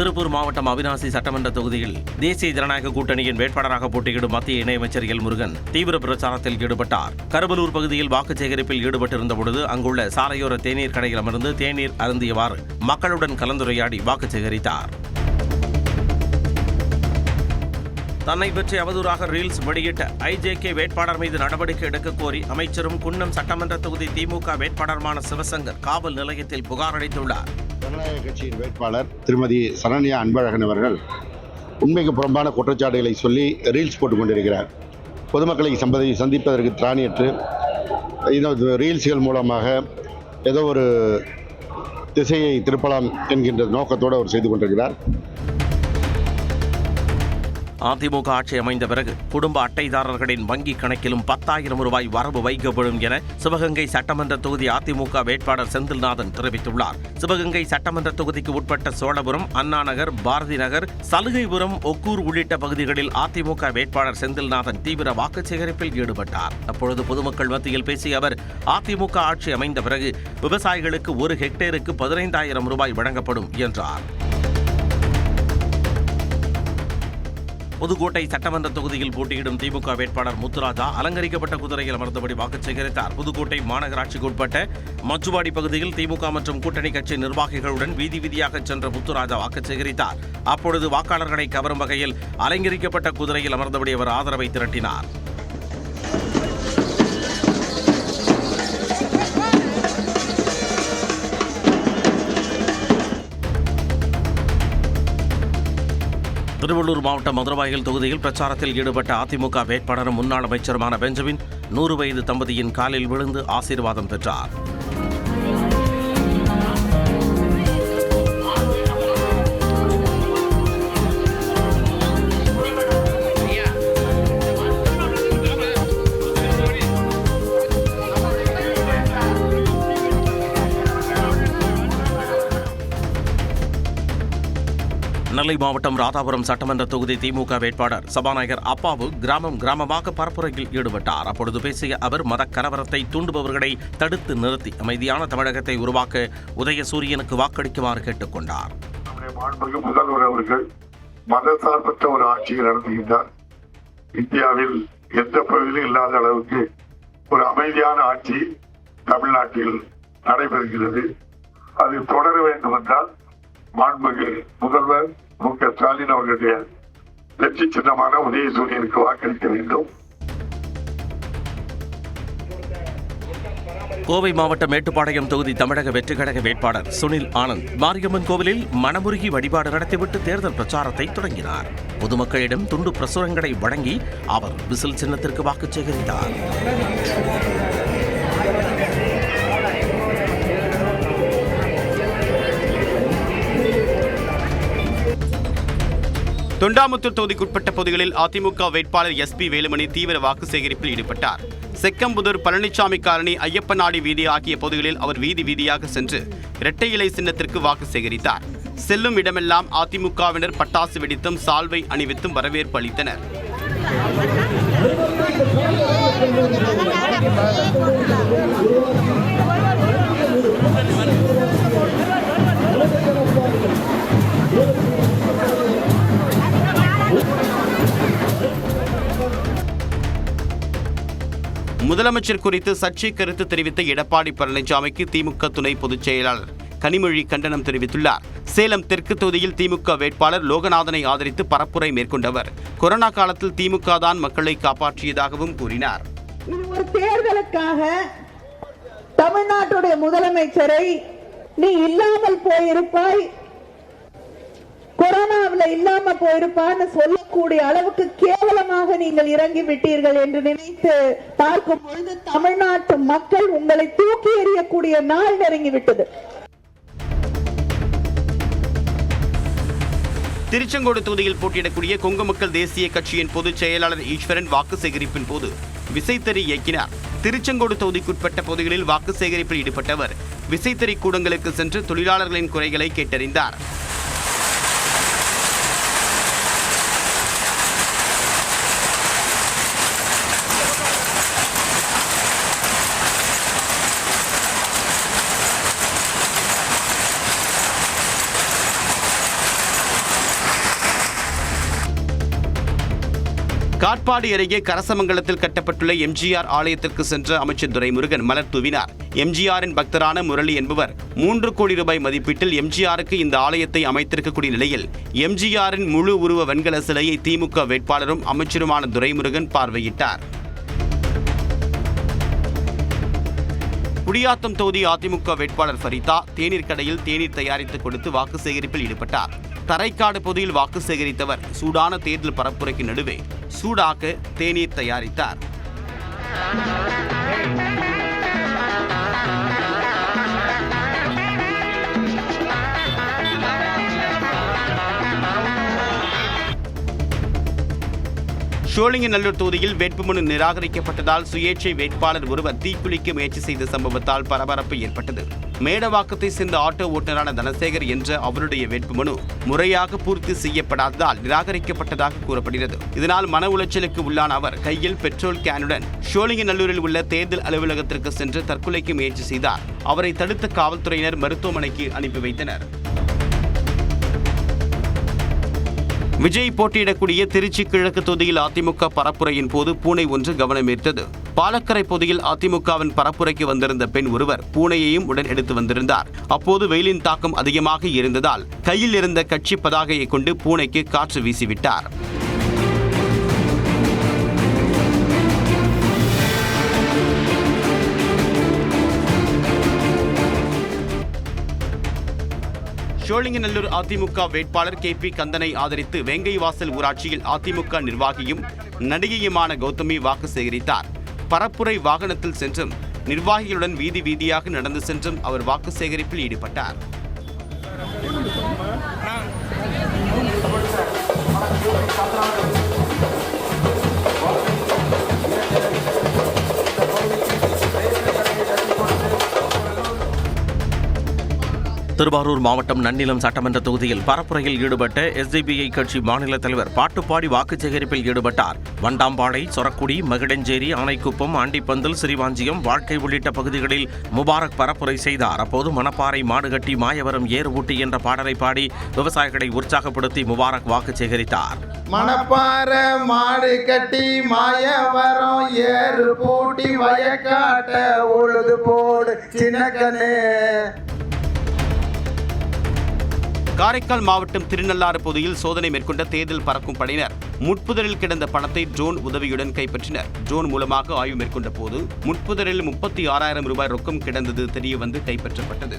திருப்பூர் மாவட்டம் அவிநாசி சட்டமன்ற தொகுதியில் தேசிய ஜனநாயக கூட்டணியின் வேட்பாளராக போட்டியிடும் மத்திய இணையமைச்சர் எல் முருகன் தீவிர பிரச்சாரத்தில் ஈடுபட்டார். கருவலூர் பகுதியில் வாக்கு சேகரிப்பில் ஈடுபட்டிருந்த பொழுது அங்குள்ள சாலையோர தேநீர் கடையில் அமர்ந்து தேநீர் அருந்தியவாறு மக்களுடன் கலந்துரையாடி வாக்கு சேகரித்தார். தன்னை பற்றி அவதூறாக ரீல்ஸ் வெளியிட்ட ஐஜேகே வேட்பாளர் மீது நடவடிக்கை எடுக்க கோரி அமைச்சரும் குன்னம் சட்டமன்ற தொகுதி திமுக வேட்பாளருமான சிவசங்கர் காவல் நிலையத்தில் புகார் அளித்துள்ளார். ஜனநாயக கட்சியின் வேட்பாளர் திருமதி சரண்யா அன்பழகன் அவர்கள் உண்மைக்கு புறம்பான குற்றச்சாட்டுகளை சொல்லி ரீல்ஸ் போட்டுக் கொண்டிருக்கிறார். பொதுமக்களை சந்திப்பதற்கு திராணியற்று இந்த ரீல்ஸ்கள் மூலமாக ஏதோ ஒரு திசையை திருப்பலாம் என்கின்ற நோக்கத்தோடு அவர் செய்து கொண்டிருக்கிறார். அதிமுக ஆட்சி அமைந்த பிறகு குடும்ப அட்டைதாரர்களின் வங்கிக் கணக்கிலும் 10,000 ரூபாய் வரவு வைக்கப்படும் என சிவகங்கை சட்டமன்ற தொகுதி அதிமுக வேட்பாளர் செந்தில்நாதன் தெரிவித்துள்ளார். சிவகங்கை சட்டமன்ற தொகுதிக்கு உட்பட்ட சோழபுரம், அண்ணாநகர், பாரதி நகர், சலுகைபுரம், ஒக்கூர் உள்ளிட்ட பகுதிகளில் அதிமுக வேட்பாளர் செந்தில்நாதன் தீவிர வாக்கு சேகரிப்பில் ஈடுபட்டார். அப்பொழுது பொதுமக்கள் மத்தியில் பேசிய அவர், அதிமுக ஆட்சி அமைந்த பிறகு விவசாயிகளுக்கு 1 ஹெக்டேருக்கு 15,000 ரூபாய் வழங்கப்படும் என்றார். புதுக்கோட்டை சட்டமன்ற தொகுதியில் போட்டியிடும் திமுக வேட்பாளர் முத்துராஜா அலங்கரிக்கப்பட்ட குதிரையில் அமர்ந்தபடி வாக்கு சேகரித்தார். புதுக்கோட்டை மாநகராட்சிக்கு உட்பட்ட மச்சுவாடி பகுதியில் திமுக மற்றும் கூட்டணி கட்சி நிர்வாகிகளுடன் வீதி வீதியாக சென்ற முத்துராஜா வாக்கு சேகரித்தார். அப்பொழுது வாக்காளர்களை கவரும் வகையில் அலங்கரிக்கப்பட்ட குதிரையில் அமர்ந்தபடி அவர் ஆதரவை திரட்டினார். திருவள்ளூர் மாவட்டம் மதுரவாயல் தொகுதியில் பிரச்சாரத்தில் ஈடுபட்ட அதிமுக வேட்பாளரும் முன்னாள் அமைச்சருமான பெஞ்சமின் 100 வயது தம்பதியின் காலில் விழுந்து ஆசீர்வாதம் பெற்றார். நெல்லை மாவட்டம் ராதாபுரம் சட்டமன்ற தொகுதி திமுக வேட்பாளர் சபாநாயகர் அப்பாவு கிராமமாக பரப்புரையில் ஈடுபட்டார். அப்பொழுது பேசிய அவர், மத கலவரத்தை தூண்டுபவர்களை தடுத்து நிறுத்தி அமைதியான தமிழகத்தை உருவாக்க உதயசூரியனுக்கு வாக்களிக்குமாறு கேட்டுக் கொண்டார். முதல்வர் அவர்கள் மதசார்பற்ற ஒரு ஆட்சியை நடத்துகின்றார். இந்தியாவில் எந்த பகுதியிலும் இல்லாத அளவுக்கு ஒரு அமைதியான ஆட்சி தமிழ்நாட்டில் நடைபெறுகிறது. அது தொடர வேண்டும் என்றால் மாண்புமிகு முதல்வர் மு.க. ஸ்டாலின் அவர்களுடைய வெற்றி சின்னமான உதயசூரியனுக்கு வாக்களிக்க வேண்டும். கோவை மாவட்டம் மேட்டுப்பாளையம் தொகுதி தமிழக வெற்றிக் கழக வேட்பாளர் சுனில் ஆனந்த் மாரியம்மன் கோவிலில் மனமுருகி வழிபாடு நடத்திவிட்டு தேர்தல் பிரச்சாரத்தை தொடங்கினார். பொதுமக்களிடம் துண்டு பிரசுரங்களை வழங்கி அவர் விசில் சின்னத்திற்கு வாக்கு சேகரித்தார். தொண்டாமுத்தூர் தொகுதிக்குட்பட்ட பகுதிகளில் அதிமுக வேட்பாளர் SP வேலுமணி தீவிர வாக்கு சேகரிப்பில் ஈடுபட்டார். செக்கம்புதூர், பழனிசாமி காலனி, ஐயப்பநாடி வீதி ஆகிய பகுதிகளில் அவர் வீதி வீதியாக சென்று இரட்டை இலை சின்னத்திற்கு வாக்கு சேகரித்தார். செல்லும் இடமெல்லாம் அதிமுகவினர் பட்டாசு வெடித்தும் சால்வை அணிவித்தும் வரவேற்பு அளித்தனர். முதலமைச்சர் குறித்து சர்ச்சை கருத்து தெரிவித்த எடப்பாடி பழனிசாமிக்கு திமுக துணை பொதுச் செயலாளர் கனிமொழி கண்டனம் தெரிவித்துள்ளார். சேலம் தெற்கு தொகுதியில் திமுக வேட்பாளர் லோகநாதனை ஆதரித்து பரப்புரை மேற்கொண்டவர் கொரோனா காலத்தில் திமுக தான் மக்களை காப்பாற்றியதாகவும் கூறினார். இது ஒரு தேர்தலுக்காக தமிழ்நாட்டுடைய முதலமைச்சரை நீ இல்லாமல் போயிருப்பாய், கொரோனாவில் இல்லாம போயிருப்பான்னு சொல்லக்கூடிய அளவுக்கு கேவலமாக நீங்கள் இறங்கி விட்டீர்கள் என்று நினைத்து பார்க்கும் பொழுது தமிழ்நாட்டு மக்கள் உங்களை தூக்கி எறியக்கூடிய நாள் நெருங்கிவிட்டது. திருச்செங்கோடு தொகுதியில் போட்டியிடக்கூடிய கொங்கு மக்கள் தேசிய கட்சியின் பொதுச் செயலாளர் ஈஸ்வரன் வாக்கு சேகரிப்பின் போது விசைத்தறி இயக்கினார். திருச்செங்கோடு தொகுதிக்குட்பட்ட பகுதிகளில் வாக்கு சேகரிப்பில் ஈடுபட்டவர் விசைத்தறி கூடங்களுக்கு சென்று தொழிலாளர்களின் குறைகளை கேட்டறிந்தார். காட்பாடி அருகே கரசமங்கலத்தில் கட்டப்பட்டுள்ள எம்ஜிஆர் ஆலயத்திற்கு சென்ற அமைச்சர் துரைமுருகன் மலர் தூவினார். எம்ஜிஆரின் பக்தரான முரளி என்பவர் 3 கோடி ரூபாய் மதிப்பீட்டில் எம்ஜிஆருக்கு இந்த ஆலயத்தை அமைத்திருக்கக்கூடிய நிலையில் எம்ஜிஆரின் முழு உருவ வெண்கல சிலையை திமுக வேட்பாளரும் அமைச்சருமான துரைமுருகன் பார்வையிட்டார். குடியாத்தம் தொகுதி அதிமுக வேட்பாளர் ஃபரிதா தேநீர் கடையில் தேநீர் தயாரித்து கொடுத்து வாக்கு சேகரிப்பில் ஈடுபட்டார். தரைக்காடு பகுதியில் வாக்கு சேகரித்தவர் சூடான தேர்தல் பரப்புரைக்கு நடுவே சூடாக தேநீர் தயாரித்தார். சோழிங்கநல்லூர் தொகுதியில் வேட்புமனு நிராகரிக்கப்பட்டதால் சுயேட்சை வேட்பாளர் ஒருவர் தீக்குளிக்க முயற்சி செய்த சம்பவத்தால் பரபரப்பு ஏற்பட்டது. மேடவாக்கத்தை சேர்ந்த ஆட்டோ ஓட்டுநரான தனசேகர் என்ற அவருடைய வேட்புமனு முறையாக பூர்த்தி செய்யப்படாததால் நிராகரிக்கப்பட்டதாக கூறப்படுகிறது. இதனால் மன உளைச்சலுக்கு உள்ளான அவர் கையில் பெட்ரோல் கேனுடன் சோழிங்கநல்லூரில் உள்ள தேர்தல் அலுவலகத்திற்கு சென்று தற்கொலைக்கு முயற்சி செய்தார். அவரை தடுத்த காவல்துறையினர் மருத்துவமனைக்கு அனுப்பி வைத்தனர். விஜய் போட்டியிடக்கூடிய திருச்சி கிழக்கு தொகுதியில் அதிமுக பரப்புரையின் போது பூனை ஒன்று கவனமீர்த்தது. பாலக்கரை பகுதியில் அதிமுகவின் பரப்புரைக்கு வந்திருந்த பெண் ஒருவர் பூனையையும் உடன் எடுத்து வந்திருந்தார். அப்போது வெயிலின் தாக்கம் அதிகமாக இருந்ததால் கையில் இருந்த கட்சி பதாகையை கொண்டு பூனைக்கு காற்று வீசிவிட்டார். சோழிங்கநல்லூர் அதிமுக வேட்பாளர் KP கந்தனை ஆதரித்து வேங்கைவாசல் ஊராட்சியில் அதிமுக நிர்வாகியும் நடிகையுமான கௌதமி வாக்கு சேகரித்தார். பரப்புரை வாகனத்தில் சென்றும் நிர்வாகிகளுடன் வீதி வீதியாக நடந்து சென்றும் அவர் வாக்கு சேகரிப்பில் ஈடுபட்டார். திருவாரூர் மாவட்டம் நன்னிலம் சட்டமன்ற தொகுதியில் பரப்புரையில் ஈடுபட்ட SDPI கட்சி மாநில தலைவர் பாட்டுப்பாடி வாக்கு சேகரிப்பில் ஈடுபட்டார். வண்டாம்பாளை, சொரக்குடி, மகிடஞ்சேரி, ஆனைக்குப்பம், ஆண்டிப்பந்தல், சிறிவாஞ்சியம், வாழ்க்கை உள்ளிட்ட பகுதிகளில் முபாரக் பரப்புரை செய்தார். அப்போது மணப்பாறை, மாடுகட்டி, மாயவரம், ஏறு ஊட்டி என்ற பாடலை பாடி விவசாயிகளை உற்சாகப்படுத்தி முபாரக் வாக்கு சேகரித்தார். மணப்பாறை, மாடு கட்டி, மாயவரம், ஏறு பூட்டி, வயக்காட்ட உழுது போடு சின்னக்கனே. காரைக்கால் மாவட்டம் திருநள்ளாறு பகுதியில் சோதனை மேற்கொண்ட தேர்தல் பறக்கும் படையினர் முட்புதரில் கிடந்த பணத்தை ட்ரோன் உதவியுடன் கைப்பற்றினர். ட்ரோன் மூலமாக ஆய்வு மேற்கொண்ட போது முட்புதரில் 36,000 ரூபாய் ரொக்கம் கிடந்தது தெரியவந்து கைப்பற்றப்பட்டது.